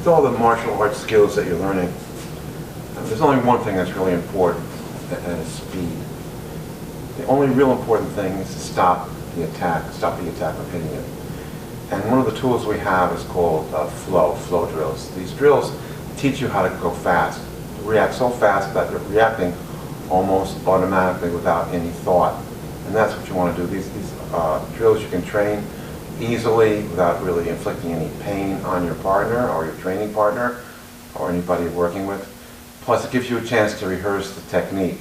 with all the martial arts skills that you're learning, there's only one thing that's really important, and it's speed. The only real important thing is to stop the attack from hitting you. And one of the tools we have is called flow drills. These drills teach you how to go fast, to react so fast that you're reacting almost automatically without any thought. And that's what you want to do. These drills you can train easily without really inflicting any pain on your partner or your training partner or anybody you're working with. Plus it gives you a chance to rehearse the technique.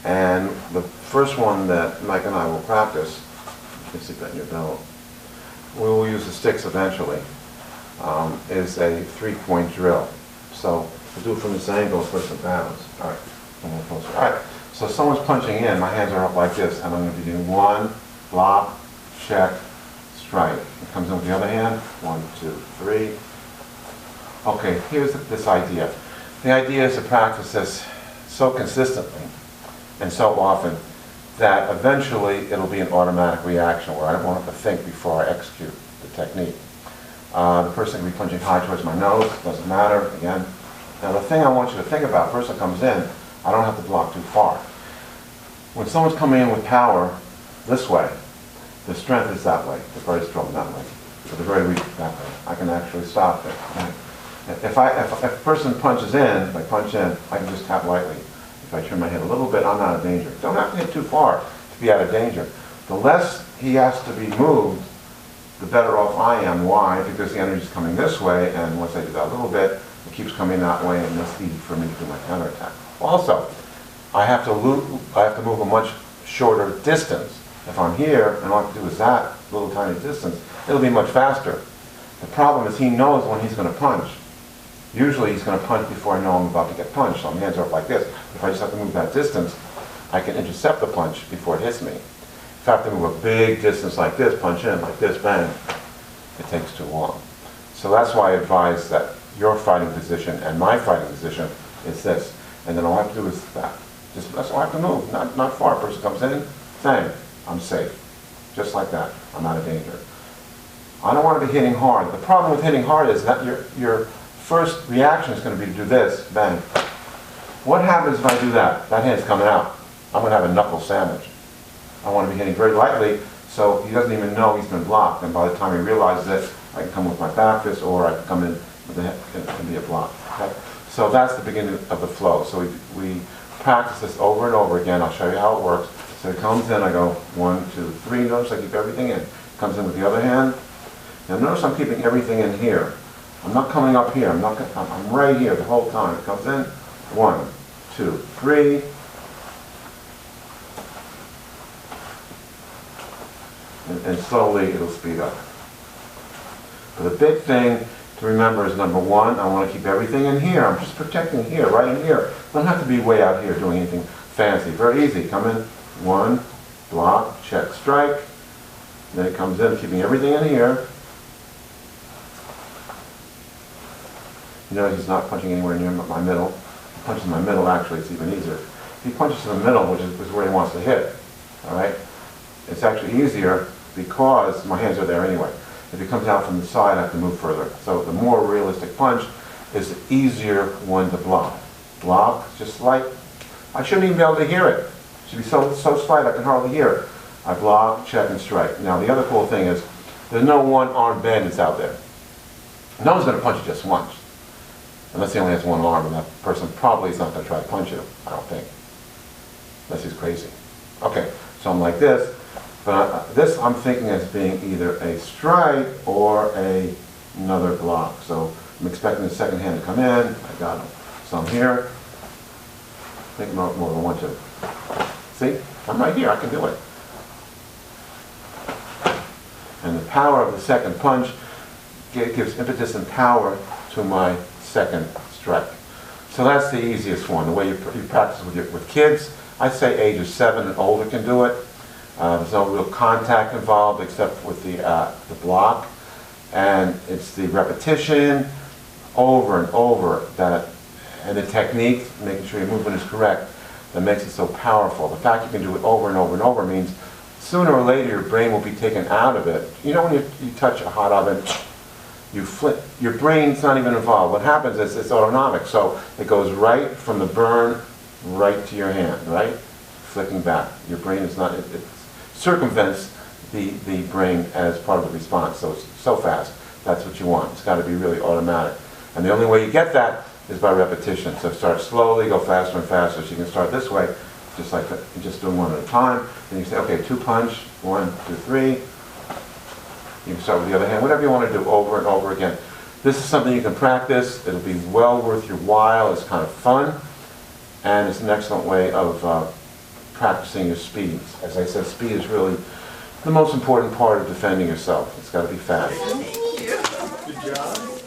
And the first one that Mike and I will practice, you can stick that in your belt, we will use the sticks eventually, is a 3-point drill. So we'll do it from this angle first and balance. All right, a little closer. All right, so someone's punching in, my hands are up like this, and I'm going to be doing 1, block, check, strike. It comes in with the other hand, 1, 2, 3. Okay, here's this idea. The idea is to practice this so consistently and so often that eventually it'll be an automatic reaction where I won't have to think before I execute the technique. The person can be punching high towards my nose, doesn't matter, again. Now the thing I want you to think about, person comes in, I don't have to block too far. When someone's coming in with power this way, the strength is that way, the very strong that way, but the very weak that way. I can actually stop it. Right? If a person punches in, if I punch in, I can just tap lightly. If I turn my head a little bit, I'm out of danger. Don't have to hit too far to be out of danger. The less he has to be moved, the better off I am. Why? Because the energy is coming this way, and once I do that a little bit, it keeps coming that way, and it's easy for me to do my counterattack. Also, I have to move a much shorter distance. If I'm here, and all I have to do is that little tiny distance, it'll be much faster. The problem is he knows when he's going to punch. Usually he's going to punch before I know I'm about to get punched, so my hands are up like this. If I just have to move that distance, I can intercept the punch before it hits me. If I have to move a big distance like this, punch in, like this, bang, it takes too long. So that's why I advise that your fighting position and my fighting position is this. And then all I have to do is that. That's all I have to move, not far. A person comes in, bang, I'm safe. Just like that, I'm out of danger. I don't want to be hitting hard. The problem with hitting hard is that your first reaction is going to be to do this, bang. What happens if I do that? That hand's coming out. I'm going to have a knuckle sandwich. I want to be hitting very lightly so he doesn't even know he's been blocked, and by the time he realizes it, I can come with my back fist or I can come in with the head and be a block. Okay? So that's the beginning of the flow. So we practice this over and over again. I'll show you how it works. So it comes in, I go 1, 2, 3. Notice I keep everything in. Comes in with the other hand. Now notice I'm keeping everything in here. I'm not coming up here. I'm right here the whole time. It comes in. 1, 2, 3. And slowly it'll speed up. But the big thing to remember is number 1, I want to keep everything in here. I'm just protecting here, right in here. Don't have to be way out here doing anything fancy. Very easy. Come in. 1, block, check, strike. Then it comes in, keeping everything in here. You notice he's not punching anywhere near my middle. If he punches in my middle, actually, it's even easier. If he punches in the middle, which is where he wants to hit, all right, it's actually easier because my hands are there anyway. If he comes out from the side, I have to move further. So the more realistic punch is the easier one to block. Block, just like, I shouldn't even be able to hear it. It should be so slight I can hardly hear it. I block, check, and strike. Now the other cool thing is, there's no one-arm bandits out there. No one's going to punch you just once. Unless he only has one arm, and that person probably is not going to try to punch you, I don't think. Unless he's crazy. Okay, so I'm like this, but this I'm thinking as being either a strike or another block. So I'm expecting the second hand to come in, I got him. So I'm here, I think more than 1, 2. See, I'm right here, I can do it. And the power of the second punch gives impetus and power to my second strike. So that's the easiest one, the way you practice with kids. I'd say ages 7 and older can do it. There's no real contact involved except with the block. And it's the repetition over and over and the technique, making sure your movement is correct, that makes it so powerful. The fact you can do it over and over and over means sooner or later your brain will be taken out of it. You know when you touch a hot oven, you flip, your brain's not even involved. What happens is it's autonomic, so it goes right from the burn right to your hand, right? Flicking back. Your brain is not, it circumvents the brain as part of the response, so it's so fast. That's what you want. It's got to be really automatic. And the only way you get that is by repetition. So start slowly, go faster and faster. So you can start this way, just like that, just doing one at a time. Then you say, okay, 2 punch, 1, 2, 3. You can start with the other hand, whatever you want to do over and over again. This is something you can practice. It'll be well worth your while. It's kind of fun. And it's an excellent way of practicing your speed. As I said, speed is really the most important part of defending yourself. It's got to be fast. Thank you. Good job.